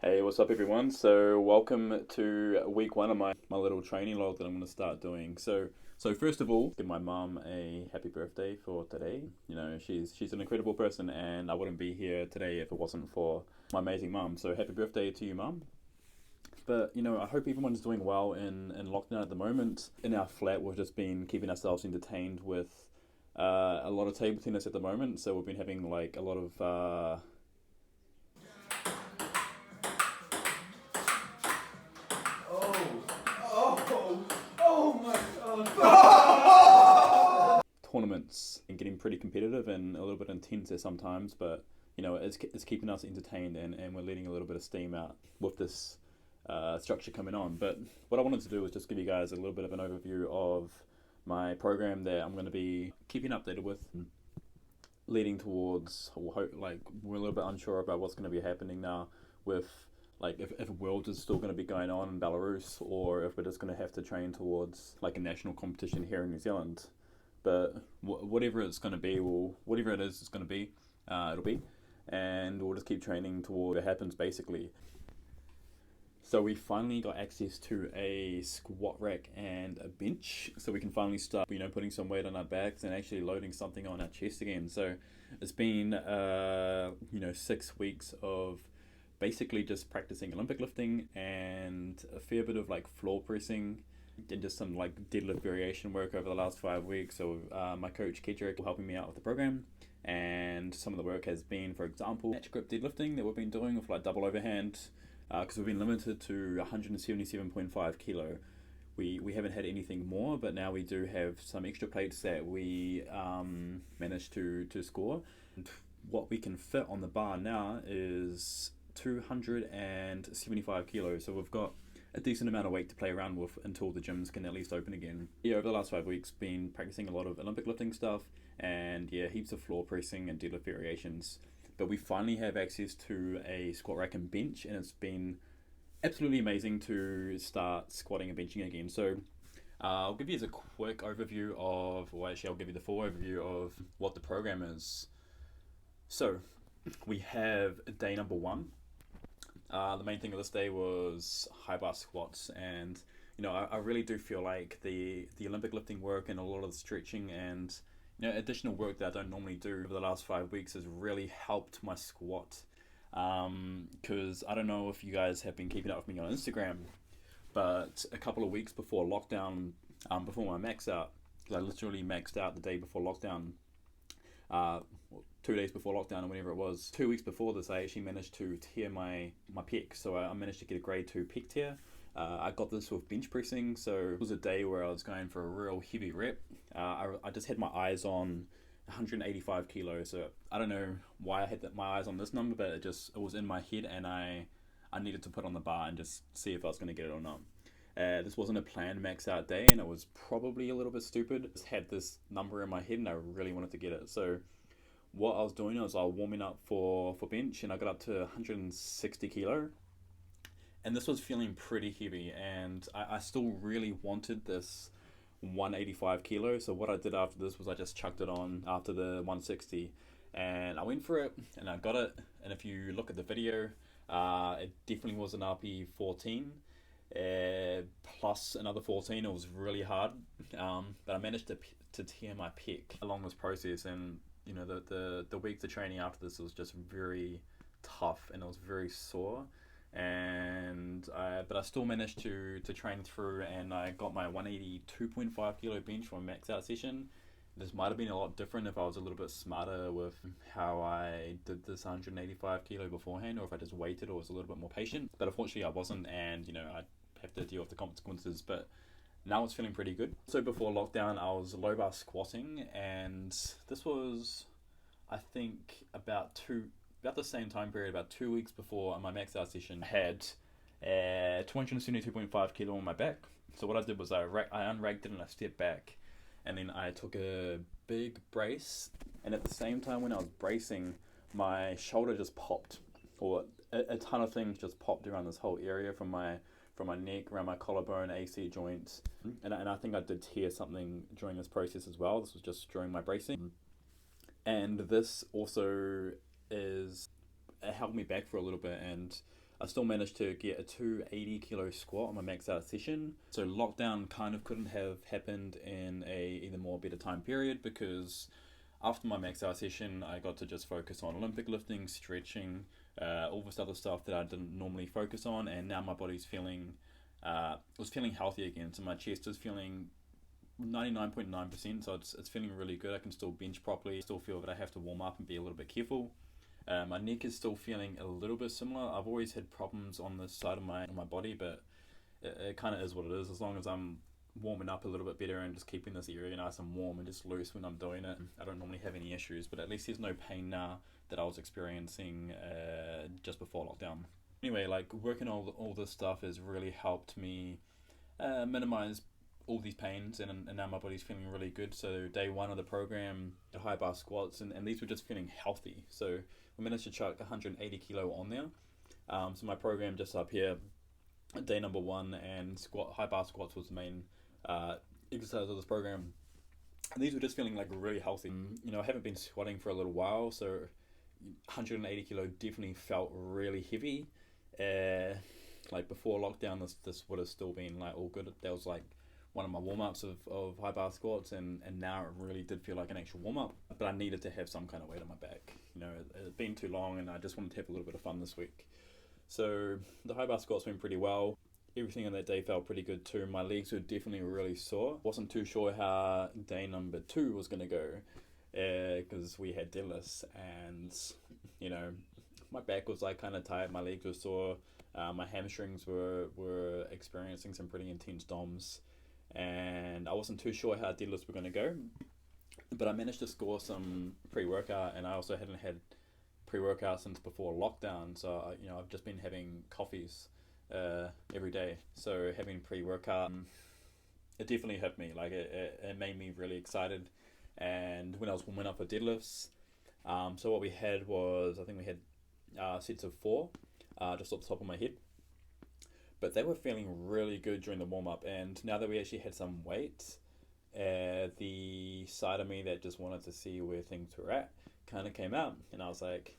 Hey, what's up, everyone? So, welcome to week one of my little training log that I'm going to start doing. So first of all, give my mum a happy birthday for today. You know, she's an incredible person, and I wouldn't be here today if it wasn't for my amazing mum. So, happy birthday to you, mum. But I hope everyone's doing well in lockdown at the moment. In our flat, we've just been keeping ourselves entertained with a lot of table tennis at the moment. So we've been having like a lot of Oh, oh, oh my god. tournaments and getting pretty competitive and a little bit intense there sometimes, but it's keeping us entertained, and we're letting a little bit of steam out with this structure coming on. But what I wanted to do was just give you guys a little bit of an overview of my program that I'm going to be keeping updated with, leading towards, like, we're a little bit unsure about what's going to be happening now with, like, if Worlds is still going to be going on in Belarus, or if we're just going to have to train towards like a national competition here in New Zealand. But whatever it's going to be, whatever it is, it's going to be, it'll be, and we'll just keep training toward what happens basically. So we finally got access to a squat rack and a bench, so we can finally start, putting some weight on our backs and actually loading something on our chest again. So it's been, 6 weeks of basically just practicing Olympic lifting and a fair bit of like floor pressing and just some like deadlift variation work over the last 5 weeks. So my coach Kedric helping me out with the program, and some of the work has been, for example, snatch grip deadlifting that we've been doing with like double overhand, because we've been limited to 177.5 kilo. We haven't had anything more, but now we do have some extra plates that we managed to score. And what we can fit on the bar now is 275 kilos, so we've got a decent amount of weight to play around with until the gyms can at least open again. Yeah, over the last 5 weeks, been practicing a lot of Olympic lifting stuff, and yeah, heaps of floor pressing and deadlift variations. But we finally have access to a squat rack and bench, and it's been absolutely amazing to start squatting and benching again. So I'll give you a quick overview of, well, actually, I'll give you the full overview of what the program is. So we have day number one. The main thing of this day was high bar squats, and I really do feel like the Olympic lifting work and a lot of the stretching and additional work that I don't normally do over the last 5 weeks has really helped my squat. Because I don't know if you guys have been keeping up with me on Instagram, but a couple of weeks before lockdown, before my max out, because I literally maxed out the day before lockdown, 2 days before lockdown, or whenever it was. 2 weeks before this, I actually managed to tear my pec. So I managed to get a grade 2 pec tear. I got this with bench pressing, so it was a day where I was going for a real heavy rep. I just had my eyes on 185 kilos, so I don't know why I had my eyes on this number, but it was in my head, and I needed to put on the bar and just see if I was going to get it or not. This wasn't a planned max out day, and it was probably a little bit stupid. I just had this number in my head, and I really wanted to get it. So what I was doing was I was warming up for bench, and I got up to 160 kilo, and this was feeling pretty heavy, and I still really wanted this 185 kilo. So what I did after this was I just chucked it on after the 160, and I went for it, and I got it. And if you look at the video, it definitely was an RP 14 plus another 14. It was really hard, but I managed to tear my pec along this process. And the weeks of training after this was just very tough, and it was very sore. But I still managed to train through, and I got my 182.5 kilo bench from a max out session. This might have been a lot different if I was a little bit smarter with how I did this 185 kilo beforehand, or if I just waited or was a little bit more patient. But unfortunately I wasn't, and I have to deal with the consequences. But now it's feeling pretty good. So before lockdown, I was low bar squatting, and this was, I think, about the same time period, about 2 weeks before my max out session. I had 272.5 kilo on my back. So what I did was I unracked it and I stepped back, and then I took a big brace, and at the same time when I was bracing, my shoulder just popped, or a ton of things just popped around this whole area from my neck, around my collarbone, AC joint, and I think I did tear something during this process as well. This was just during my bracing, and this also is it held me back for a little bit, and I still managed to get a 280 kilo squat on my max out session. So lockdown kind of couldn't have happened in a either more better time period, because after my max out session, I got to just focus on Olympic lifting, stretching, all this other stuff that I didn't normally focus on, and now my body's feeling healthy again. So my chest is feeling 99.9%, so it's feeling really good. I can still bench properly, still feel that I have to warm up and be a little bit careful. My neck is still feeling a little bit similar. I've always had problems on this side of my body, but it kind of is what it is. As long as I'm warming up a little bit better and just keeping this area nice and warm and just loose when I'm doing it, I don't normally have any issues. But at least there's no pain now that I was experiencing just before lockdown. Anyway, like working all this stuff has really helped me minimize all these pains, and now my body's feeling really good. So day one of the program, the high bar squats, and these were just feeling healthy. So we managed to chuck 180 kilo on there. So my program just up here, day number one, and high bar squats was the main exercise of this program. And these were just feeling like really healthy. You know, I haven't been squatting for a little while, so 180 kilo definitely felt really heavy. Like before lockdown, this would have still been like all good. That was like one of my warm-ups of high bar squats, and now it really did feel like an actual warm-up, but I needed to have some kind of weight on my back. You know, it had been too long, and I just wanted to have a little bit of fun this week. So the high bar squats went pretty well. Everything on that day felt pretty good too. My legs were definitely really sore. Wasn't too sure how day number 2 was going to go, because we had deadlifts, and you know, my back was like kind of tight, my legs were sore, my hamstrings were experiencing some pretty intense DOMs, and I wasn't too sure how deadlifts were going to go, but I managed to score some pre-workout, and I also hadn't had pre-workout since before lockdown, so I've just been having coffees every day. So having pre-workout, it definitely hit me. Like it made me really excited. And when I was warming up for deadlifts, so what we had was, I think we had sets of 4, just off the top of my head. But they were feeling really good during the warm-up, and now that we actually had some weight, the side of me that just wanted to see where things were at kind of came out, and I was like,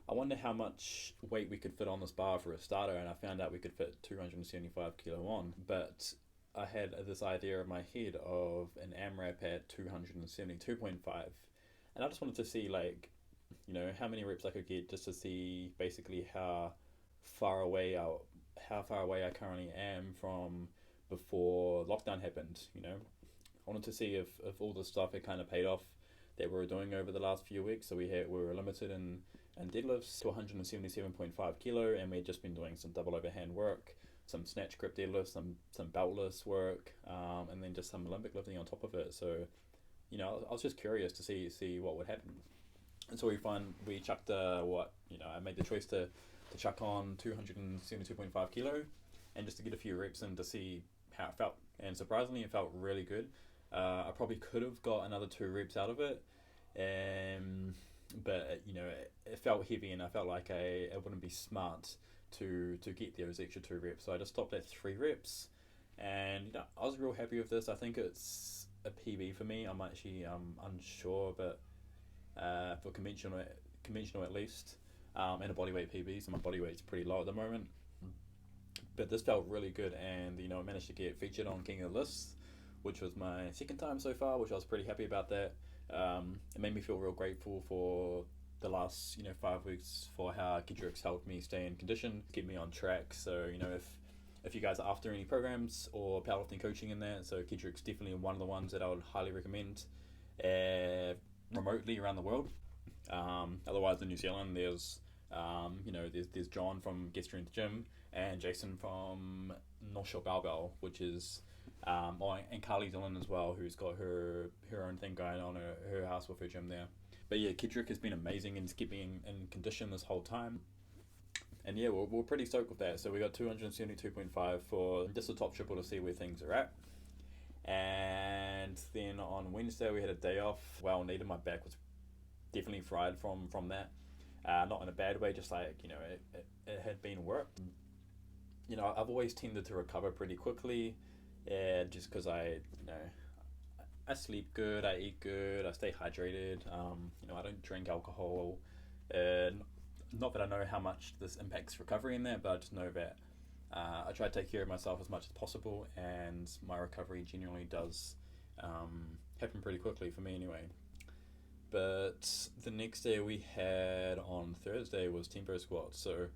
I wonder how much weight we could fit on this bar for a starter, and I found out we could fit 275 kilo on, but I had this idea in my head of an AMRAP at 272.5, and I just wanted to see, like, you know, how many reps I could get, just to see basically how far away I currently am from before lockdown happened. You know, I wanted to see if all the stuff had kind of paid off that we were doing over the last few weeks. So we were limited in deadlifts to 177.5 kilo, and we'd just been doing some double overhand work, some snatch grip deadlifts, some beltless work, and then just some Olympic lifting on top of it. So, you know, I was just curious to see what would happen. And so we chucked I made the choice to chuck on 272.5 kilo, and just to get a few reps in to see how it felt. And surprisingly, it felt really good. I probably could have got another 2 reps out of it, but you know, it felt heavy, and I felt like it wouldn't be smart to get those extra 2 reps. So I just stopped at 3 reps, and you know, I was real happy with this. I think it's a PB for me. I'm actually unsure, but for conventional at least, and a bodyweight PB, so my body weight's pretty low at the moment. But this felt really good, and you know, I managed to get featured on King of the Lists, which was my 2nd time so far, which I was pretty happy about that. It made me feel real grateful for the last 5 weeks for how Kedric helped me stay in condition, keep me on track. So you know, if you guys are after any programs or powerlifting coaching in there, so Kedric's definitely one of the ones that I would highly recommend remotely around the world. Otherwise in New Zealand, there's there's John from Get Strength Gym, and Jason from North Shore Barbell, which is and Carly Dillon as well, who's got her own thing going on at her house with her gym there. But yeah, Kedric has been amazing and keeping in condition this whole time. And yeah, we're pretty stoked with that. So we got 272.5 for just the top triple to see where things are at. And then on Wednesday we had a day off. Well needed. My back was definitely fried from that. Not in a bad way, just like, you know, it had been worked. You know, I've always tended to recover pretty quickly, just because I sleep good, I eat good, I stay hydrated. I don't drink alcohol. not that I know how much this impacts recovery in that, but I just know that I try to take care of myself as much as possible, and my recovery generally does happen pretty quickly for me anyway. But the next day we had on Thursday was tempo squats. So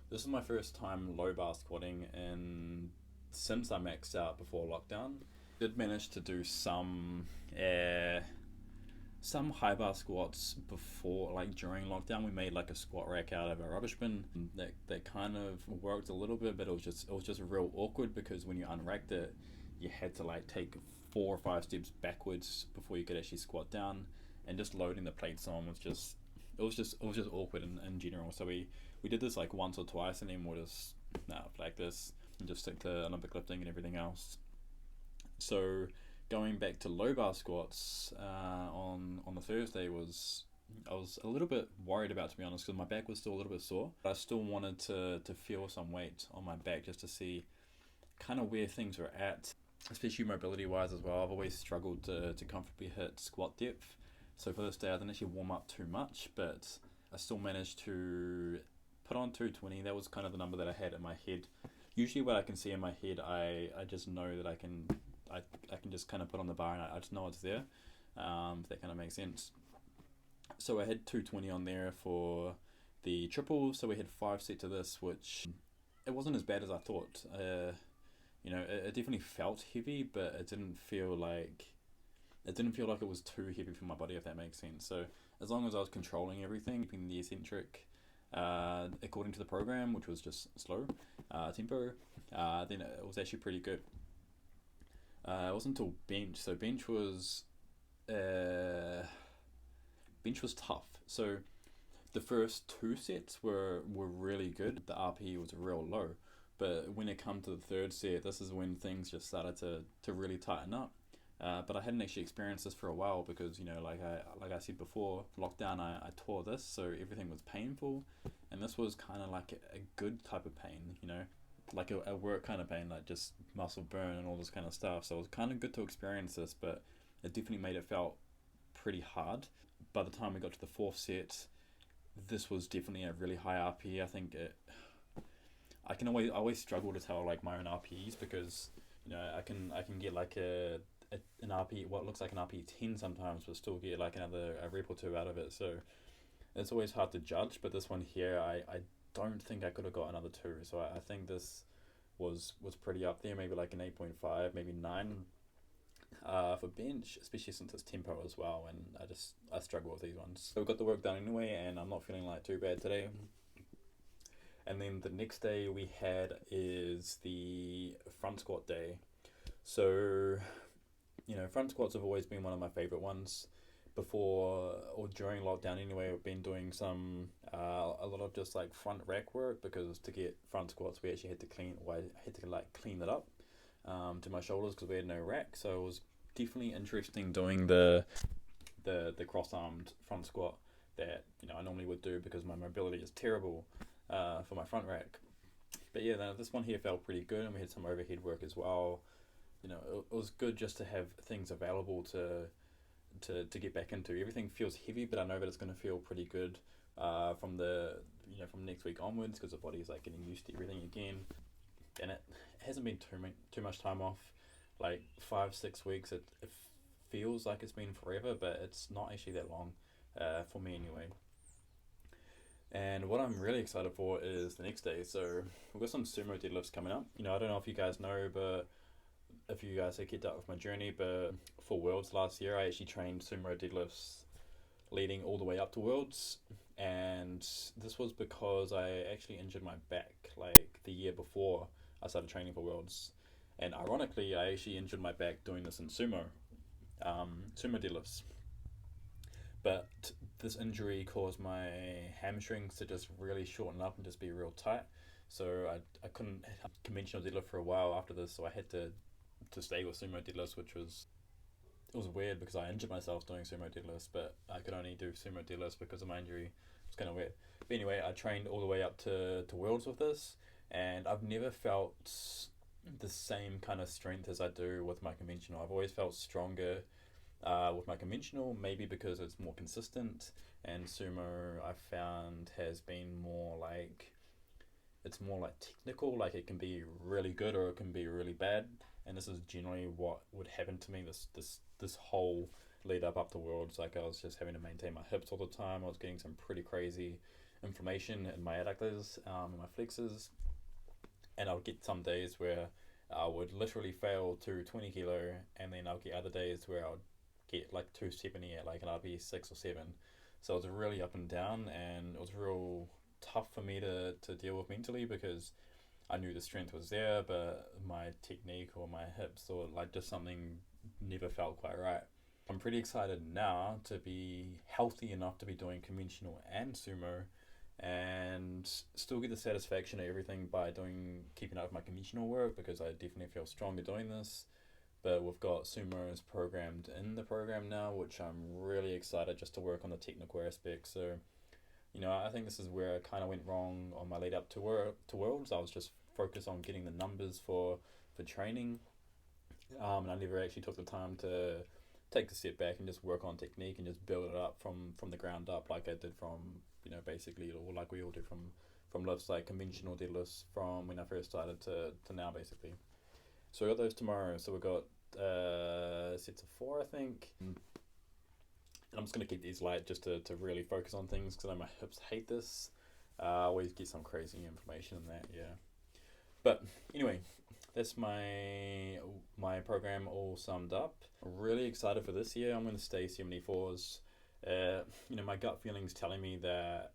this is my first time low bar squatting and since I maxed out before lockdown. Did manage to do some high bar squats before, like during lockdown. We made like a squat rack out of a rubbish bin. That kind of worked a little bit, but it was just real awkward because when you unracked it, you had to like take 4 or 5 steps backwards before you could actually squat down, and just loading the plates on was just awkward in general. So we did this like once or twice, and then we'll just like this and just stick to Olympic lifting and everything else. So going back to low bar squats on the Thursday I was a little bit worried about, to be honest, because my back was still a little bit sore. But I still wanted to feel some weight on my back just to see kind of where things were at, especially mobility wise as well. I've always struggled to comfortably hit squat depth. So for this day I didn't actually warm up too much, but I still managed to put on 220. That was kind of the number that I had in my head. Usually what I can see in my head, I just know that I can just kind of put on the bar, and I just know it's there, if that kind of makes sense. So I had 220 on there for the triple, so we had 5 sets of this, which it wasn't as bad as I thought. It definitely felt heavy, but it didn't feel like it was too heavy for my body, if that makes sense. So as long as I was controlling everything, keeping the eccentric according to the program, which was just slow tempo, then it was actually pretty good. It wasn't until bench. So bench was tough. So the first 2 sets were really good. The RP was real low, but when it come to the third set, this is when things just started to really tighten up. But I hadn't actually experienced this for a while because, like I said before, lockdown, I tore this, so everything was painful, and this was kind of like a good type of pain, like a work kind of pain, like just muscle burn and all this kind of stuff. So it was kind of good to experience this, but it definitely made it felt pretty hard. By the time we got to the 4th set, this was definitely a really high RP. I think I always struggle to tell like my own RPs because I can get like an RP, what looks like an RP 10 sometimes, but still get like a rep or 2 out of it. So it's always hard to judge. But this one here, I don't think I could have got another 2. So I think this was pretty up there, maybe like an 8.5, maybe 9 for bench, especially since it's tempo as well, and I struggle with these ones. So we got the work done anyway, and I'm not feeling like too bad today. And then the next day we had is the front squat day. So front squats have always been one of my favorite ones. Before or during lockdown anyway, we've been doing some a lot of just like front rack work, because to get front squats we actually had to clean it up to my shoulders because we had no rack. So it was definitely interesting doing the cross-armed front squat that I normally would do because my mobility is terrible for my front rack. But yeah, this one here felt pretty good, and we had some overhead work as well. It was good just to have things available to get back into. Everything feels heavy, but I know that it's going to feel pretty good from from next week onwards, because the body's like getting used to everything again, and it hasn't been too much time off, like 5-6 weeks. It feels like it's been forever, but it's not actually that long for me anyway. And what I'm really excited for is the next day. So we've got some sumo deadlifts coming up. I don't know if you guys know, but if you guys have kept up with my journey, but for Worlds last year, I actually trained sumo deadlifts leading all the way up to Worlds. And this was because I actually injured my back like the year before I started training for Worlds. And ironically, I actually injured my back doing this in sumo deadlifts. But this injury caused my hamstrings to just really shorten up and just be real tight. So I couldn't conventional deadlift for a while after this, so I had to stay with sumo deadlifts, which was weird because I injured myself doing sumo deadlifts, but I could only do sumo deadlifts because of my injury. It was kind of weird. But anyway, I trained all the way up to Worlds with this, and I've never felt the same kind of strength as I do with my conventional. I've always felt stronger with my conventional, maybe because it's more consistent, and sumo I found has been more like, it's more like technical, like it can be really good or it can be really bad, and this is generally what would happen to me this whole lead up to Worlds. Like I was just having to maintain my hips all the time. I was getting some pretty crazy inflammation in my adductors and my flexors, and I would get some days where I would literally fail to 20 kilo, and then I'll get other days where I would get like 270 at like an RB 6 or 7. So it was really up and down, and it was real tough for me to deal with mentally, because I knew the strength was there, but my technique or my hips or like just something never felt quite right. I'm pretty excited now to be healthy enough to be doing conventional and sumo, and still get the satisfaction of everything by keeping up with my conventional work, because I definitely feel stronger doing this. But we've got sumos programmed in the program now, which I'm really excited just to work on the technical aspects. So, I think this is where I kind of went wrong on my lead up to Worlds. I was just focused on getting the numbers for training, and I never actually took the time to take a step back and just work on technique and just build it up from the ground up, like I did from basically, or like we all do from lifts, like conventional deadlifts from when I first started to now basically. So we got those tomorrow. So we got sets of 4, I think. And I'm just going to keep these light just to really focus on things, because I know my hips hate this. I always get some crazy information in that, yeah. But anyway, that's my program all summed up. I'm really excited for this year. I'm going to stay 74s. My gut feeling's telling me that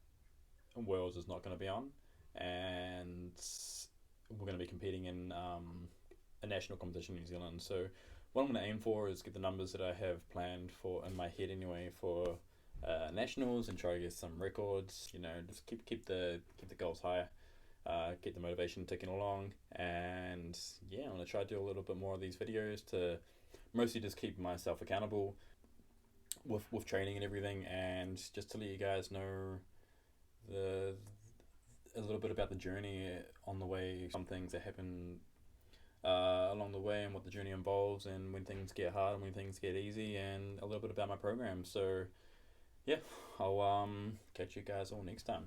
Worlds is not going to be on, and we're going to be competing in a national competition in New Zealand. So what I'm going to aim for is get the numbers that I have planned for in my head anyway for nationals, and try to get some records. Just keep the goals high, get the motivation ticking along, and yeah, I'm going to try to do a little bit more of these videos to mostly just keep myself accountable with training and everything, and just to let you guys know a little bit about the journey on the way, some things that happen along the way, and what the journey involves, and when things get hard and when things get easy, and a little bit about my program. So yeah, I'll catch you guys all next time.